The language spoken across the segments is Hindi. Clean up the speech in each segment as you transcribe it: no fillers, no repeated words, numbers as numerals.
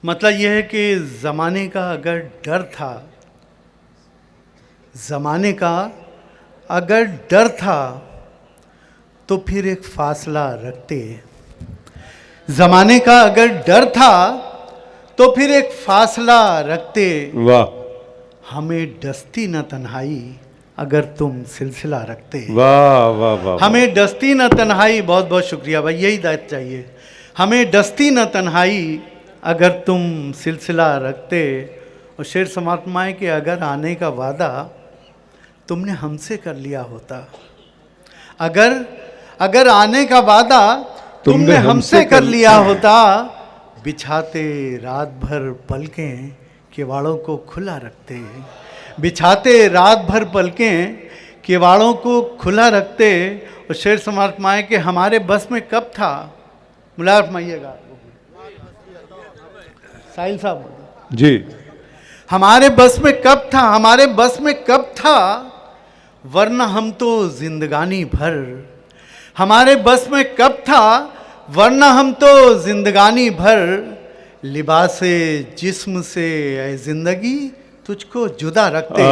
मतलब यह है कि ज़माने का अगर डर था, ज़माने का अगर डर था तो फिर एक फासला रखते। ज़माने का अगर डर था तो फिर एक फासला रखते। वाह हमें डसती न तन्हाई अगर तुम सिलसिला रखते। वाह वाह वाह वाह। हमें डसती न तन्हाई, बहुत बहुत शुक्रिया भाई, यही दायित्व चाहिए। हमें डसती न तन्हाई अगर तुम सिलसिला रखते। और शेर समात्मा है कि अगर आने का वादा तुमने हमसे कर लिया होता, अगर आने का वादा तुमने हमसे कर लिया होता, बिछाते रात भर पलकें किवाड़ों को खुला रखते। बिछाते रात भर पलकें किवाड़ों को खुला रखते। और शेर समात्मा है कि हमारे बस में कब था, मुलायम फरमाइएगा साहिल साहब जी। हमारे बस में कब था, हमारे बस में कब था, वरना हम तो जिंदगानी भर। हमारे बस में कब था, वरना हम तो जिंदगानी भर। लिबासे जिस्म से ऐ जिंदगी तुझको जुदा रखते।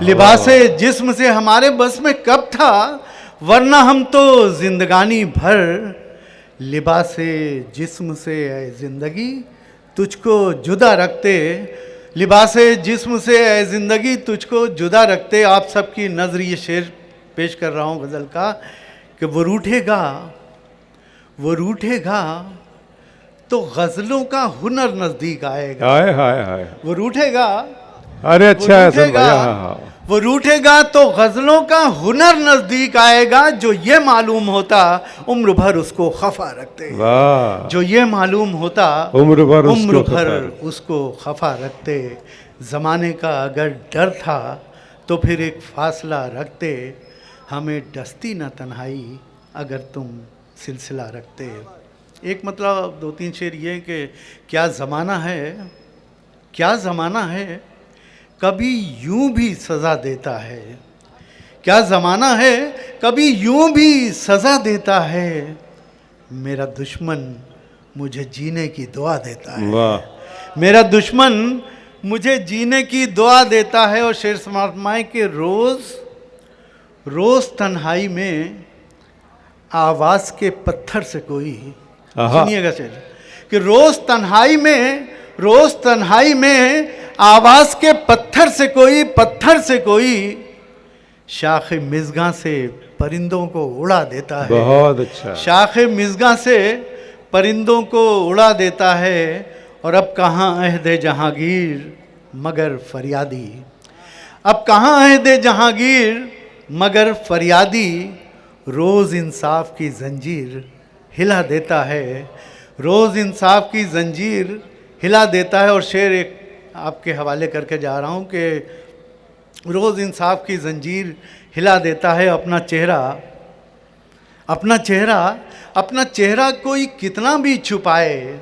लिबासे जिस्म से हमारे बस में कब था, वरना हम तो जिंदगानी भर। लिबासे जिस्म से ऐ जिंदगी तुझको जुदा रखते। लिबासे जिस्म से ऐ ज़िंदगी तुझको जुदा रखते। आप सबकी नज़र ये शेर पेश कर रहा हूँ गज़ल का कि वो रूठेगा तो गज़लों का हुनर नज़दीक आएगा। हाय हाय हाय। वो रूठेगा, अरे अच्छा है हसन भाई। हाँ। वो रूठेगा तो गज़लों का हुनर नज़दीक आएगा। जो ये मालूम होता उम्र भर उसको खफा रखते। वाह। जो ये मालूम होता उम्र भर उसको खफा रखते। ज़माने का अगर डर था तो फिर एक फासला रखते। हमें डसती न तन्हाई अगर तुम सिलसिला रखते। एक मतलब दो तीन शेर ये कि क्या ज़माना है कभी यूं भी सज़ा देता है। क्या ज़माना है कभी यूं भी सज़ा देता है। मेरा दुश्मन मुझे जीने की दुआ देता है। वाह। मेरा दुश्मन मुझे जीने की दुआ देता है। और शेर समात्माएं कि रोज़ तन्हाई में आवाज़ के पत्थर से कोई, सुनिएगा शेर, कि रोज़ तन्हाई में आवाज़ के पत्थर से कोई शाख मिज़गा से परिंदों को उड़ा देता है। बहुत अच्छा। शाख मिज़गा से परिंदों को उड़ा देता है। और अब कहाँ अहद जहांगीर मगर फरियादी। अब कहाँ अहद जहांगीर मगर फरियादी। रोज़ इंसाफ की जंजीर हिला देता है। रोज़ इंसाफ की जंजीर हिला देता है। और शेर एक आपके हवाले करके जा रहा हूँ कि रोज़ इंसाफ की जंजीर हिला देता है। अपना चेहरा कोई कितना भी छुपाए,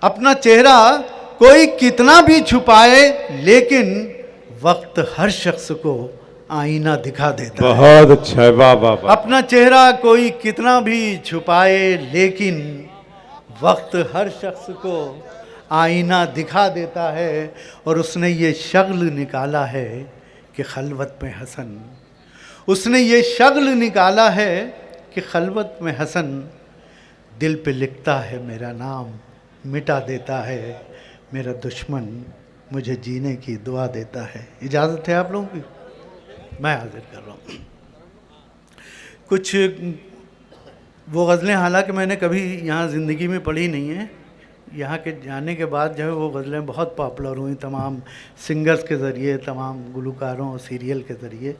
अपना चेहरा कोई कितना भी छुपाए, लेकिन वक्त हर शख्स को आईना दिखा देता है। बहुत अच्छा है। वाह वाह वाह। अपना चेहरा कोई कितना भी छुपाए, लेकिन वक्त हर शख्स को आईना दिखा देता है। और उसने ये शगल निकाला है कि खलवत में हसन। उसने ये शगल निकाला है कि खलवत में हसन। दिल पे लिखता है मेरा नाम मिटा देता है। मेरा दुश्मन मुझे जीने की दुआ देता है। इजाज़त है आप लोगों की, मैं हाजिर कर रहा हूँ कुछ वो गज़लें। हालांकि मैंने कभी यहाँ ज़िंदगी में पढ़ी नहीं है। यहाँ के जाने के बाद जो है वो गज़लें बहुत पॉपुलर हुई तमाम सिंगर्स के ज़रिए, तमाम गुलकारों और सीरियल के ज़रिए।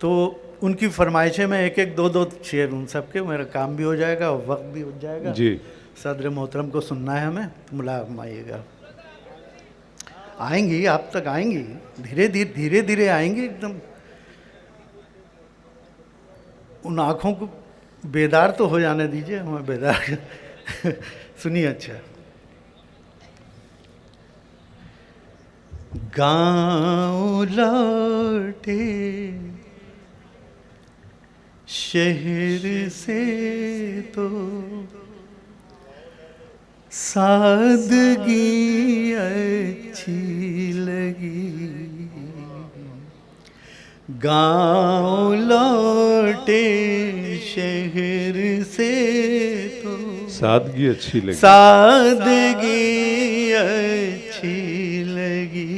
तो उनकी फरमाइशें में एक दो शेर उन सब के, मेरा काम भी हो जाएगा और वक्त भी हो जाएगा जी। सदर मोहतरम को सुनना है हमें, मुलायम आइएगा। आएंगी आप तक आएंगी, धीरे धीरे आएंगी एकदम। उन आँखों को बेदार तो हो जाने दीजिए, हमें बेदार सुनिए। अच्छा, गाँव लौटे शहर से तो सादगी गाँव लौटे शहर से तो सादगी अच्छी लगी। सादगी अच्छी लगी,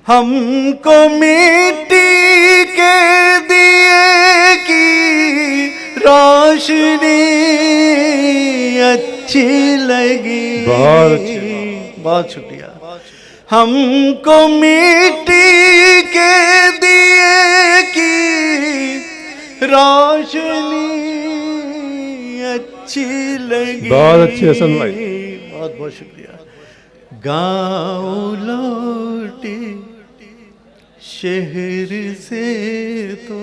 हमको मिट्टी के दिए की रोशनी अच्छी लगी। बहुत अच्छी, बहुत शुक्रिया। हमको मिट्टी के दिए की रोशनी अच्छी लगी। बहुत अच्छी हसन भाई, बहुत बहुत शुक्रिया। गाँव लौटे शहर से तो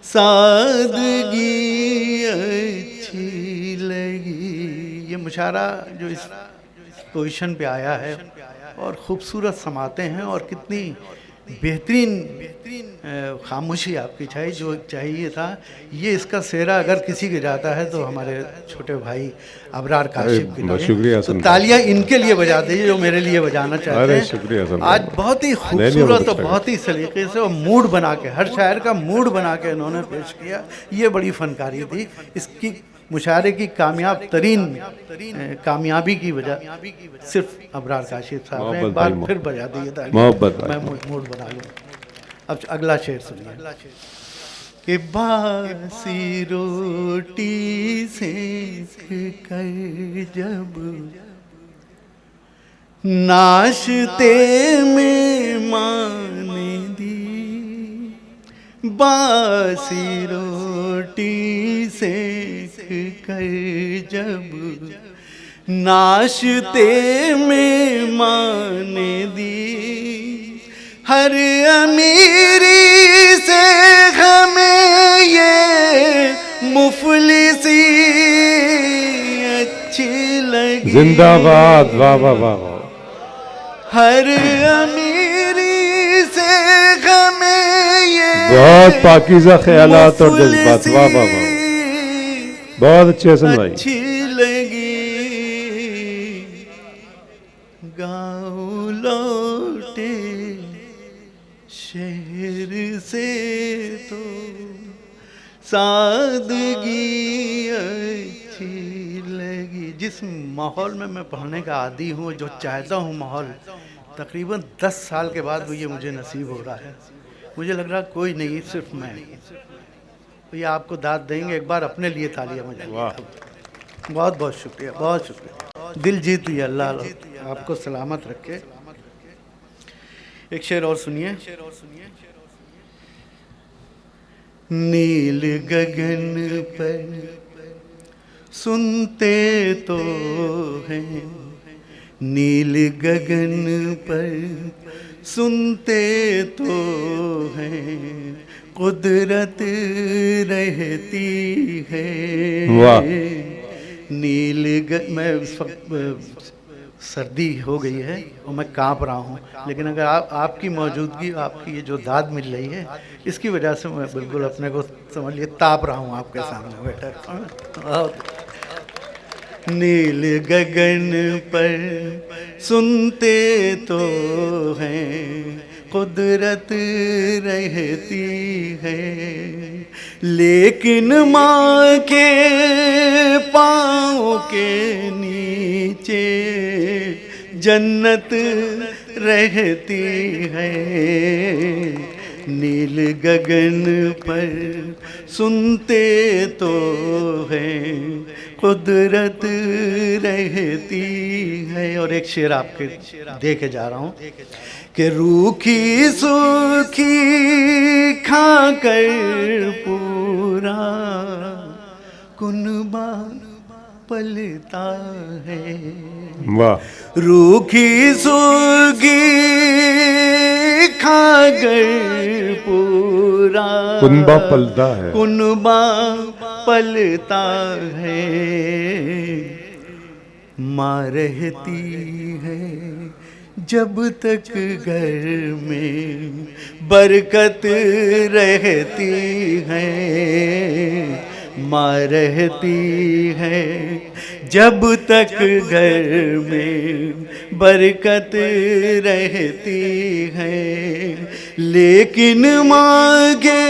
सादगी अच्छी लगी। ये मुशायरा जो इस पोजीशन पे आया है और ख़ूबसूरत समाते हैं और कितनी बेहतरीन खामोशी आपकी चाहिए जो चाहिए था। ये इसका सेहरा अगर किसी के जाता है तो हमारे छोटे भाई अबरार काशिफ के लिए। शुक्रिया तो तालियां इनके लिए बजा दीजिए जो मेरे लिए बजाना चाहते हैं। शुक्रिया। आज बहुत ही खूबसूरत और बहुत ही सलीके से और मूड बना के, हर शायर का मूड बना के इन्होंने पेश किया। ये बड़ी फनकारी थी। इसकी मुशायरे की कामयाब तरीन कामयाबी की वजह सिर्फ अबरार काशिफ साहब ने। एक बार फिर बजा दिए मोहब्बत, मैं मूड बना लूँ। अब अगला शेर सुनिए कि बासी रोटी सेक कर जब नाश्ते में माने दी, बासी रोटी सेक कर जब नाश्ते में माने दी, हर अमीरी से हमें ये मुफलिसी अच्छी लगी। जिंदाबाद, वाह वाह वाह वाह। हर अमीरी से हमें ये बहुत पाकीज़ा ख्यालात और जज्बात, वाह वाह वाह। बहुत अच्छे हसन भाई। अच्छी लगी। गाँव लौटे शहर से तो सादगी अच्छी लगी। जिस माहौल में मैं पढ़ने का आदी हूँ, जो चाहता हूँ माहौल, तकरीबन 10 साल के बाद ये मुझे नसीब हो रहा है। मुझे लग रहा कोई नहीं, सिर्फ मैं। तो ये आपको दाद देंगे। एक बार अपने लिए तालियां बजाइए। बहुत बहुत शुक्रिया, बहुत शुक्रिया। दिल जीत लिया, अल्लाह आपको सलामत रखे। एक शेर और सुनिए। नील गगन पर सुनते तो हैं, नील गगन पर सुनते तो हैं, कुदरत रहती है। मैं इस वक्त सर्दी हो गई है और मैं कांप रहा हूँ, लेकिन अगर आपकी मौजूदगी, आपकी ये जो दाद मिल रही है, इसकी वजह से मैं बिल्कुल अपने को समझ लिए ताप रहा हूँ आपके सामने बैठा। नील गगन पर सुनते तो हैं, कुदरत रहती है, लेकिन माँ के पाँव के नीचे जन्नत रहती है। नील गगन पर सुनते तो हैं, कुदरत रहती है। और एक शेर आपके दे के जा रहा हूँ कि रूखी सूखी खाकर पूरा कुनबा पलता है। वाह। रूखी सूखी खाकर पूरा कुनबा पलता है, कुनबा पलता है। माँ रहती है जब तक घर में बरकत रहती है। माँ रहती है जब तक घर में बरकत रहती है, लेकिन माँ के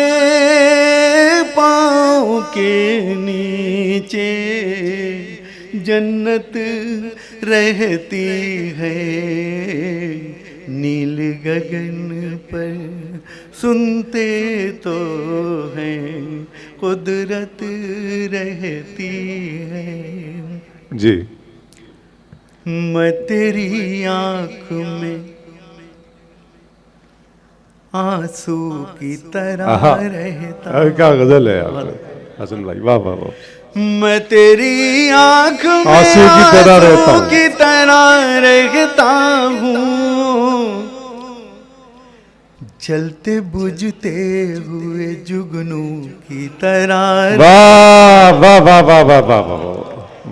पाँव के नीचे जन्नत रहती है। नील गगन पर सुनते तो हैं कुदरत रहती है। जी। मैं तेरी आँख में आंसू की तरह रहता। क्या गजल है यार हसन भाई, वाह वाह वाह। मैं तेरी आँख में आंसू की तरह रहता हूँ, की तरह रहता हूँ। जलते बुझते हुए जुगनू की तरह। वाह वाह वाह वाह वाह वाह वाह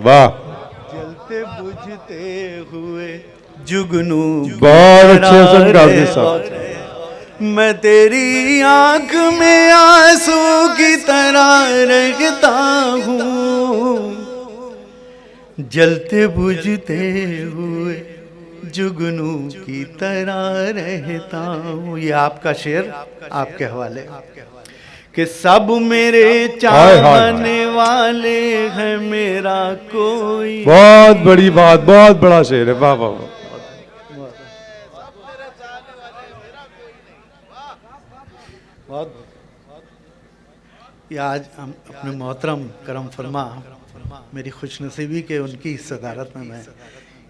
वाह। जलते बुझते हुए जुगनू बहुत अच्छे संगार के साथ। मैं तेरी आंख में आंसू की तरह रहता हूँ। जलते बुझते हुए जुगनू की तरह रहता हूँ। ये आपका शेर आपके हवाले कि सब मेरे चाहने वाले हैं, मेरा कोई। बहुत बड़ी बात, बहुत बड़ा शेर है, वाह वाह वाह। बहुत ये आज हम अपने मोहतरम करम फरमा मेरी खुशनसीबी के उनकी सदारत में मैं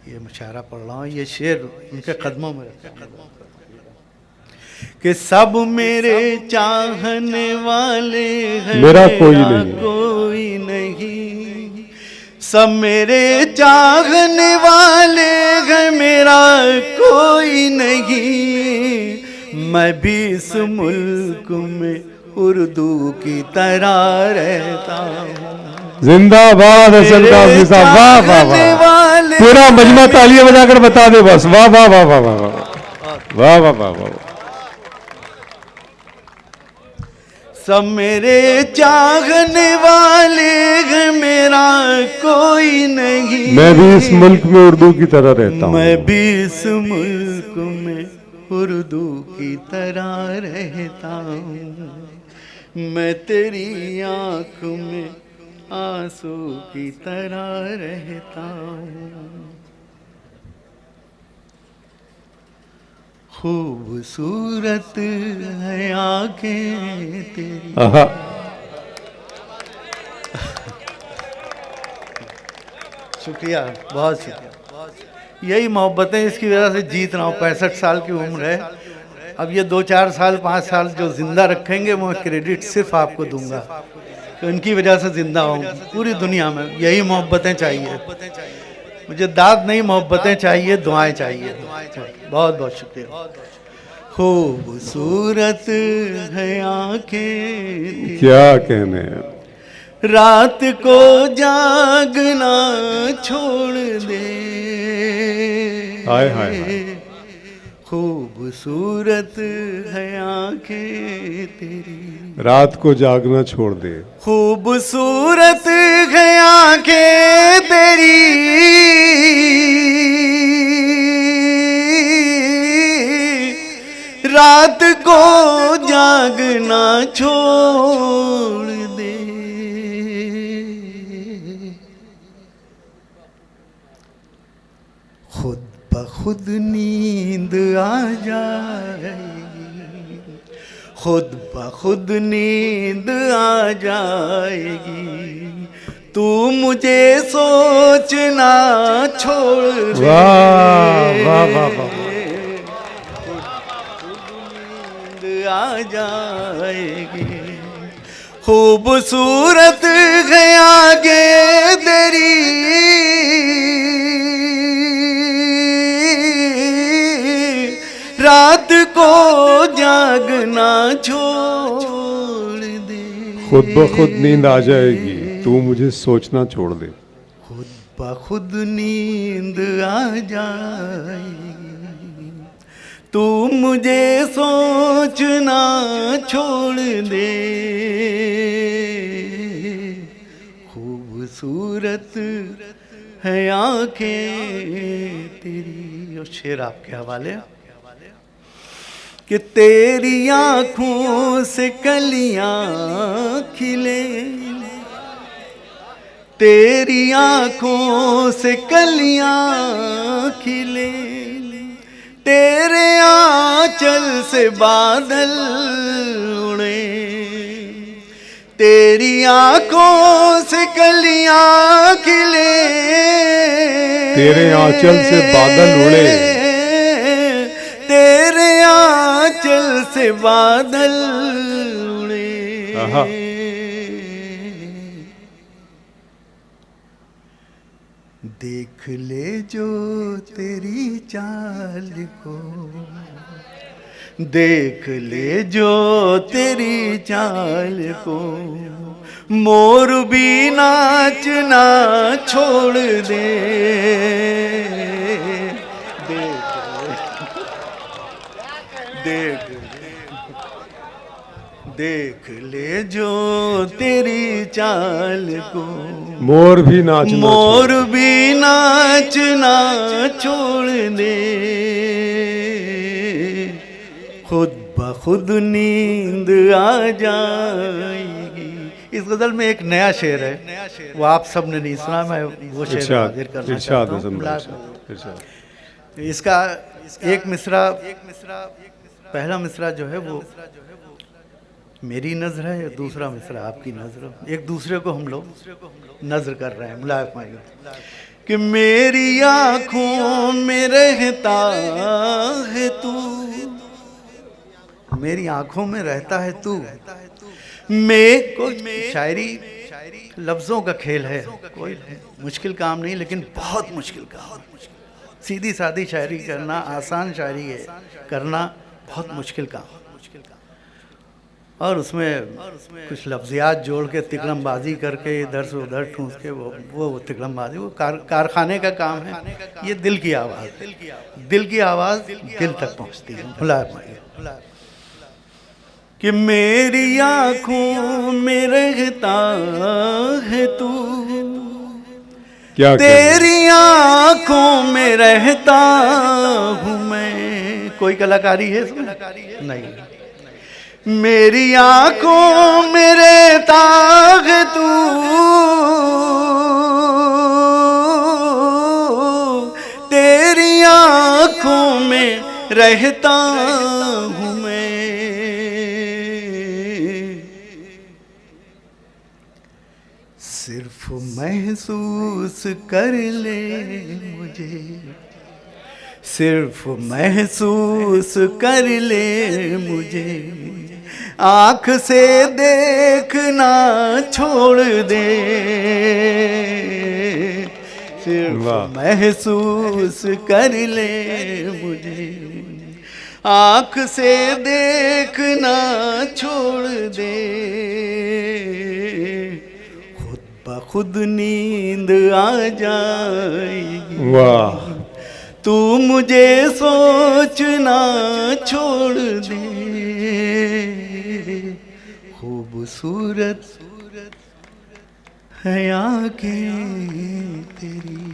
ये मुशायरा पढ़ रहा हूँ। ये शेर उनके कदमों में कि सब मेरे चाहने वाले हैं, मेरा कोई नहीं। सब मेरे चाहने वाले हैं, मेरा कोई नहीं। मैं भी इस मुल्क में उर्दू की तरह रहता हूँ। जिंदाबाद हसन काज़मी साहब, वाह वाह वाह। पूरा मजमा तालियां बजाकर बता दे बस, वाह वाह वाह वाह वाह वाह वाह वाह वाह। सब मेरे चाहने वाले हैं, मेरा कोई नहीं। मैं भी इस मुल्क में उर्दू की तरह रहता हूँ। मैं भी इस मुल्क में उर्दू की तरह रहता हूँ। मैं तेरी आँख में आंसू की तरह रहता हूँ। खूबसूरत है आँखें तेरी। शुक्रिया, बहुत शुक्रिया। यही मोहब्बतें, इसकी वजह से जीत रहा हूँ। 65 साल की उम्र है। अब ये 2-4 साल 5 साल जो जिंदा रखेंगे मैं क्रेडिट सिर्फ आपको दूंगा, तो इनकी वजह से जिंदा हूँ। पूरी दुनिया में यही मोहब्बतें चाहिए मुझे, दाद नहीं मोहब्बतें चाहिए, दुआएं चाहिए। बहुत बहुत शुक्रिया। खूबसूरत है आंखें, क्या कहने हैं। रात को जागना छोड़ दे। हाय हाय। खूबसूरत है आंखें तेरी, रात को जागना छोड़ दे। खूबसूरत है आंखें तेरी, रात को जागना छोड़ दे। खुद बखुद नींद आ जाएगी, खुद बखुद नींद आ जाएगी। तू मुझे सोचना छोड़ दे। वाह वाह वाह वाह। नींद आ जाएगी। खूबसूरत है आगे तेरी, रात को जागना छोड़ दे। खुद ब खुद नींद आ जाएगी, तू मुझे सोचना छोड़ दे। खुद ब खुद नींद आ जाएगी, तू मुझे सोचना छोड़ दे। खूबसूरत है आंखें तेरी। और शेर आपके हवाले। कि तेरी आंखों से कलियां खिले, तेरी आंखों से कलियां खिले, तेरे आंचल से बादल उड़े, तेरी आंखों से कलियां खिले, तेरे आंचल से बादल उड़े, तेरे आंचल से बादल उड़े। आहा। देख ले जो तेरी चाल को, देख ले जो तेरी चाल को, मोर भी नाचना छोड़ दे। देख देख ले जो तेरी चाल को, मोर भी नाचना, मोर भी नाचना छोड़ दे। खुद ब खुद नींद आ जाएगी। इस गजल में एक नया शेर है, वो आप सब ने नहीं सुना, मैं वो शेर हाजिर करना चाहता हूँ। इसका एक मिसरा, पहला मिसरा जो है वो मेरी नज़र है, दूसरा मिसरा आपकी नज़र। एक दूसरे को हम लोग नज़र कर रहे हैं। मुलायम भाई कि मेरी आँखों में रहता है तू, मेरी आँखों में रहता है तू। मैं कोई शायरी लफ्ज़ों का खेल है, कोई मुश्किल काम नहीं, लेकिन बहुत मुश्किल काम। सीधी सादी शायरी करना आसान, शायरी है करना बहुत मुश्किल काम। और उसमें कुछ लफ्ज़ियात जोड़ के तिकड़मबाजी करके इधर से उधर ठूंस के वो तिकड़मबाजी, वो कारखाने का काम है। ये दिल की आवाज़, दिल की आवाज़ दिल तक पहुंचती है। मुलायम कि मेरी आँखों में रहता है तू, क्या तेरी आँखों में रहता हूँ मैं। कोई कलाकारी है इसमें? नहीं। मेरी आँखों में रहता है तू, तेरी आँखों में रहता हूँ मैं। सिर्फ महसूस कर ले मुझे, सिर्फ महसूस कर ले मुझे, आँख से देखना छोड़ दे। सिर्फ महसूस कर ले मुझे, आँख से देखना छोड़ दे। खुद ब खुद नींद आ जाएगी। वाह। तू मुझे सोचना छोड़ दे। खूबसूरत है आँखें तेरी।